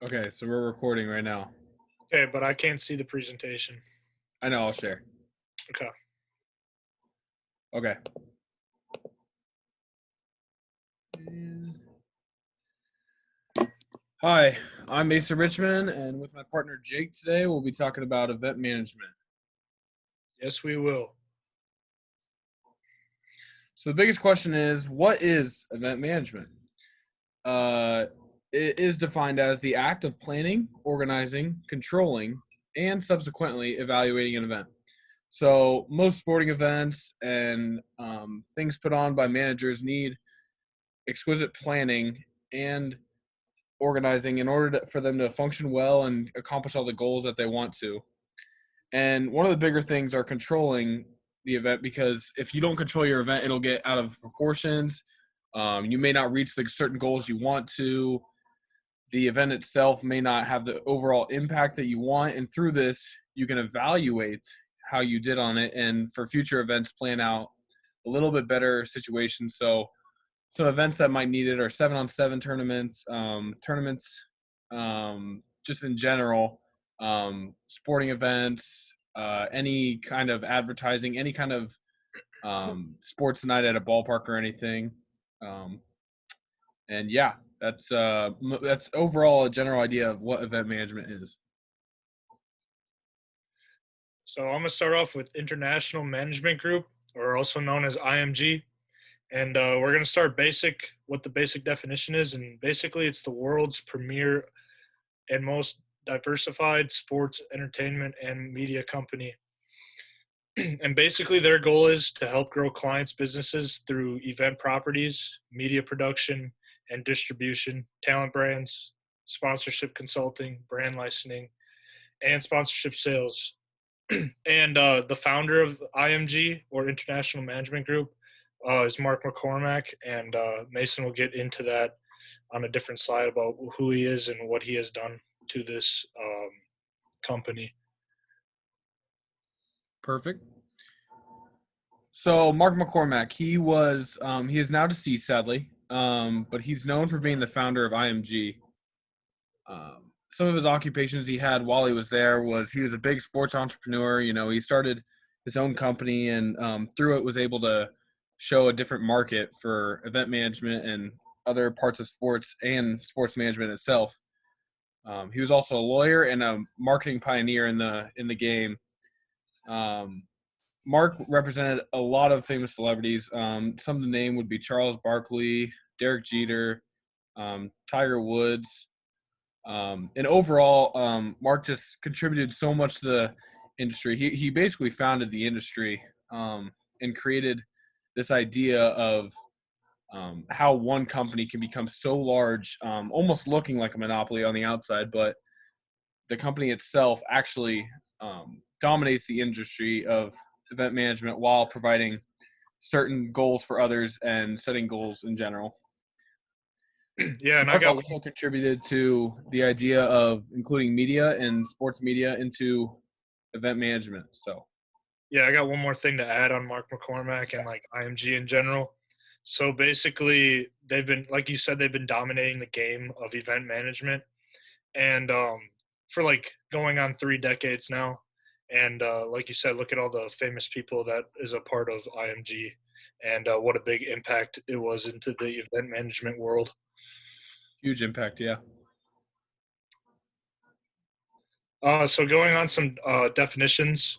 Okay, so we're recording right now. Okay, but I can't see the presentation. I know, I'll share. Okay. Okay. And- Hi, I'm Mason Richmond, and with my partner Jake today, we'll be talking about event management. Yes, we will. So the biggest question is, what is event management? Uh, it is defined as the act of planning, organizing, controlling, and subsequently evaluating an event. So most sporting events and things put on by managers need exquisite planning and organizing in order for them to function well and accomplish all the goals that they want to. And one of the bigger things are controlling the event, because if you don't control your event, it'll get out of proportions. You may not reach the certain goals you want to. The event itself may not have the overall impact that you want. And through this, you can evaluate how you did on it, and for future events, plan out a little bit better situations. So some events that might need it are 7-on-7 tournaments, just in general, sporting events, any kind of advertising, any kind of sports night at a ballpark or anything. Um, and yeah, that's overall a general idea of what event management is. So I'm gonna start off with International Management Group, or also known as IMG, and we're gonna start basic. What the basic definition is, and basically, it's the world's premier and most diversified sports, entertainment, and media company. And basically, their goal is to help grow clients' businesses through event properties, media production and distribution, talent brands, sponsorship consulting, brand licensing, and sponsorship sales. And the founder of IMG, or International Management Group, is Mark McCormack, and Mason will get into that on a different slide about who he is and what he has done to this company. Perfect. So Mark McCormack, he is now deceased, sadly, but he's known for being the founder of IMG. Some of his occupations he had while he was there was he was a big sports entrepreneur. You know, he started his own company, and through it was able to show a different market for event management and other parts of sports and sports management itself. He was also a lawyer and a marketing pioneer in the game. Um, Mark represented a lot of famous celebrities. Some of the name would be Charles Barkley, Derek Jeter, Tiger Woods, and overall, Mark just contributed so much to the industry. He basically founded the industry, and created this idea of how one company can become so large, almost looking like a monopoly on the outside, but the company itself actually dominates the industry of event management while providing certain goals for others and setting goals in general. Yeah, and I Mark got also contributed to the idea of including media and sports media into event management. So, Yeah, I got one more thing to add on Mark McCormack and like IMG in general. So basically, they've been, like you said, they've been dominating the game of event management, and for like going on 3 decades now. And like you said, look at all the famous people that is a part of IMG, and what a big impact it was into the event management world. huge impact. Yeah. So going on some definitions.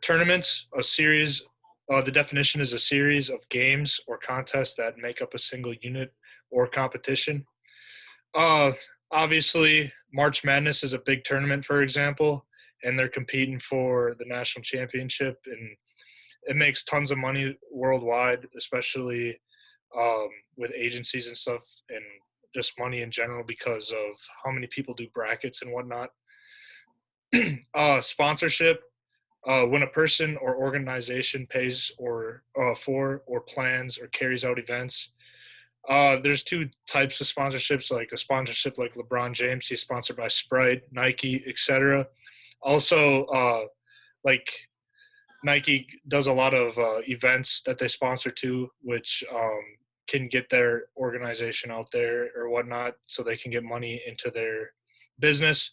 Tournaments, a series. The definition is a series of games or contests that make up a single unit or competition. Uh, Obviously, March Madness is a big tournament, for example, and they're competing for the national championship, and it makes tons of money worldwide, especially with agencies and stuff, and just money in general because of how many people do brackets and whatnot. Sponsorship, when a person or organization pays or for or plans or carries out events. There's two types of sponsorships, like a sponsorship like LeBron James, he's sponsored by Sprite, Nike, etc. Also, like Nike does a lot of events that they sponsor too, which can get their organization out there or whatnot, so they can get money into their business,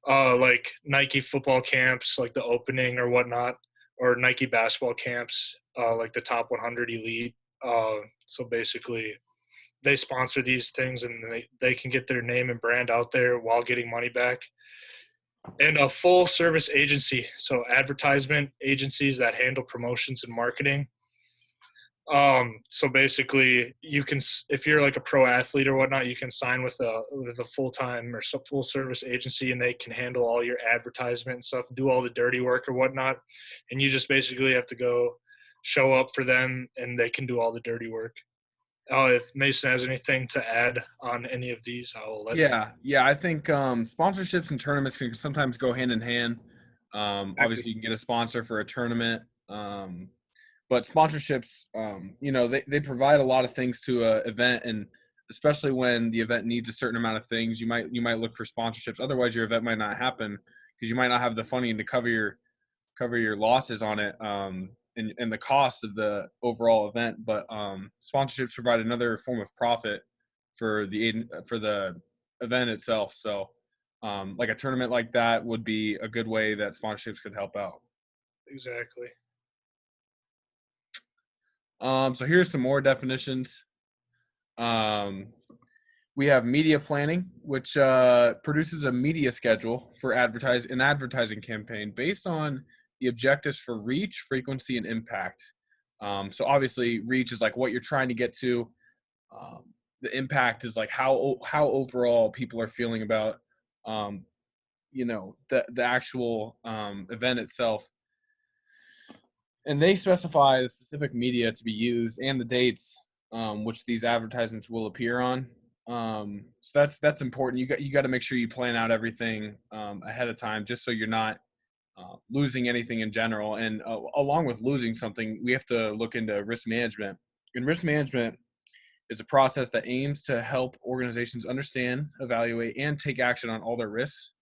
like Nike football camps, like the opening or whatnot, or Nike basketball camps, like the top 100 elite. So basically, they sponsor these things and they can get their name and brand out there while getting money back. And a full service agency, so advertisement agencies that handle promotions and marketing. So basically, you can, if you're like a pro athlete or whatnot, you can sign with a full time or full service agency, and they can handle all your advertisement and stuff, do all the dirty work or whatnot, and you just basically have to go show up for them, and they can do all the dirty work. If Mason has anything to add on any of these, I will let him. Yeah. I think sponsorships and tournaments can sometimes go hand in hand. Exactly. Obviously, you can get a sponsor for a tournament, but sponsorships, they provide a lot of things to a event, and especially when the event needs a certain amount of things, you might look for sponsorships. Otherwise, your event might not happen because you might not have the funding to cover your losses on it, and the cost of the overall event. But sponsorships provide another form of profit for the event itself. So, like a tournament like that would be a good way that sponsorships could help out. Exactly. So here's some more definitions. Um, we have media planning, which produces a media schedule for an advertising campaign based on the objectives for reach, frequency, and impact. So obviously, reach is like what you're trying to get to. Um, the impact is like how overall people are feeling about um, the actual event itself, and they specify the specific media to be used and the dates which these advertisements will appear on. So that's important. You got to make sure you plan out everything ahead of time, just so you're not losing anything in general. And along with losing something, we have to look into risk management. And risk management is a process that aims to help organizations understand, evaluate, and take action on all their risks.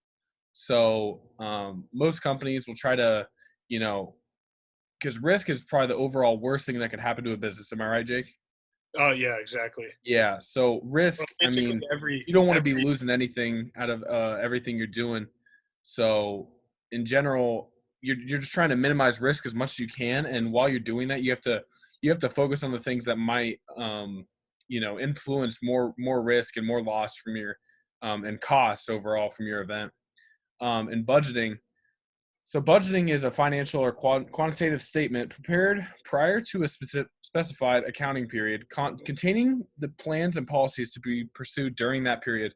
So most companies will try to, you know, because risk is probably the overall worst thing that could happen to a business. Am I right, Jake? Oh yeah, exactly. Yeah. So Well, risk, I basically mean, every you don't want to be every losing anything out of everything you're doing. So in general, you're just trying to minimize risk as much as you can. And while you're doing that, you have to focus on the things that might influence more risk and more loss from your and costs overall from your event. And budgeting. So budgeting is a financial or quantitative statement prepared prior to a specified accounting period, containing the plans and policies to be pursued during that period.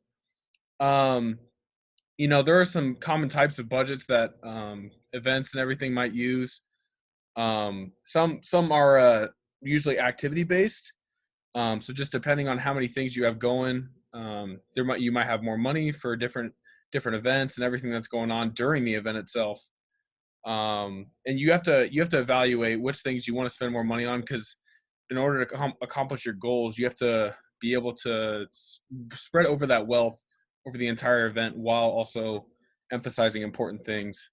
Um, there are some common types of budgets that events and everything might use. Some are usually activity based. So just depending on how many things you have going, you might have more money for different events and everything that's going on during the event itself. And you have to evaluate which things you want to spend more money on, because in order to accomplish your goals, you have to be able to spread over that wealth over the entire event while also emphasizing important things.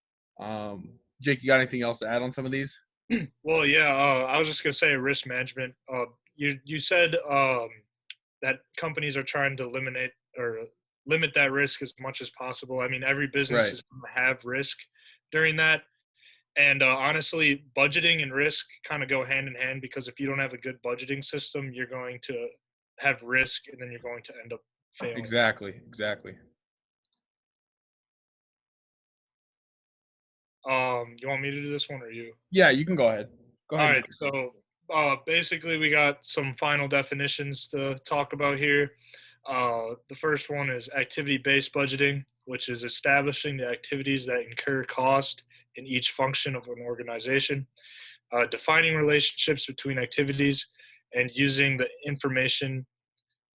Jake, you got anything else to add on some of these? Well, yeah, I was just gonna say risk management. You said that companies are trying to eliminate or limit that risk as much as possible. I mean, every business Right. is going to have risk during that, and honestly, budgeting and risk kind of go hand in hand, because if you don't have a good budgeting system, you're going to have risk, and then you're going to end up failing. Exactly. Exactly. You want me to do this one or you? Yeah, you can go ahead. Go All ahead. right, so basically, we got some final definitions to talk about here. The first one is activity based budgeting, which is establishing the activities that incur cost in each function of an organization, defining relationships between activities, and using the information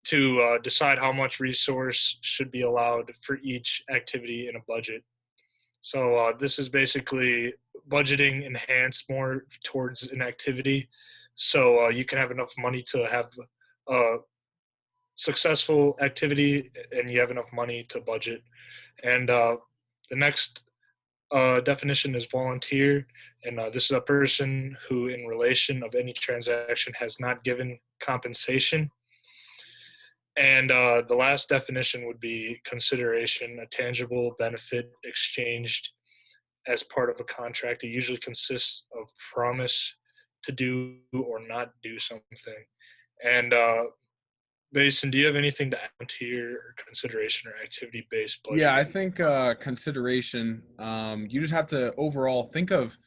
to decide how much resource should be allowed for each activity in a budget. So this is basically budgeting enhanced more towards an activity, so you can have enough money to have a successful activity, and you have enough money to budget. And the next definition is volunteer, and this is a person who, in relation of any transaction, has not given compensation. And the last definition would be consideration, a tangible benefit exchanged as part of a contract. It usually consists of promise to do or not do something. And Basin, do you have anything to add to your consideration or activity-based Yeah, I budgeting? think consideration. You just have to overall think of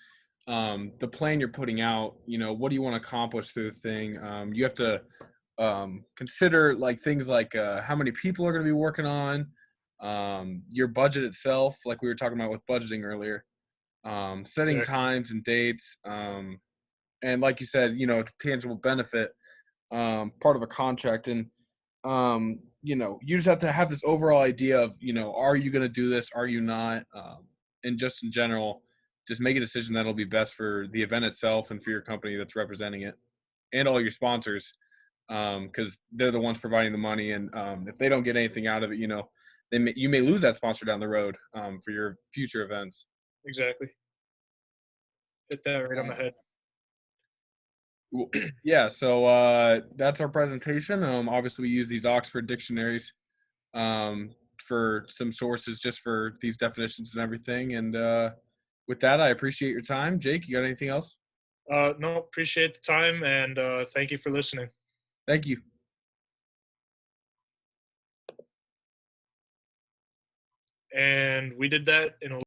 the plan you're putting out. You know, what do you want to accomplish through the thing? You have to consider like things like how many people are going to be working on your budget itself, like we were talking about with budgeting earlier. Setting Exactly. times and dates, and like you said, you know, it's a tangible benefit, part of a contract, and you know, you just have to have this overall idea of, you know, are you going to do this? Are you not? And just in general, just make a decision that'll be best for the event itself and for your company that's representing it, and all your sponsors, because they're the ones providing the money, and if they don't get anything out of it, you know, you may lose that sponsor down the road for your future events. Exactly. Hit that right on the Uh, head. yeah, so that's our presentation. Obviously, we use these Oxford dictionaries um, for some sources just for these definitions and everything. And with that, I appreciate your time. Jake, you got anything else? No, appreciate the time and thank you for listening. Thank you. And we did that in a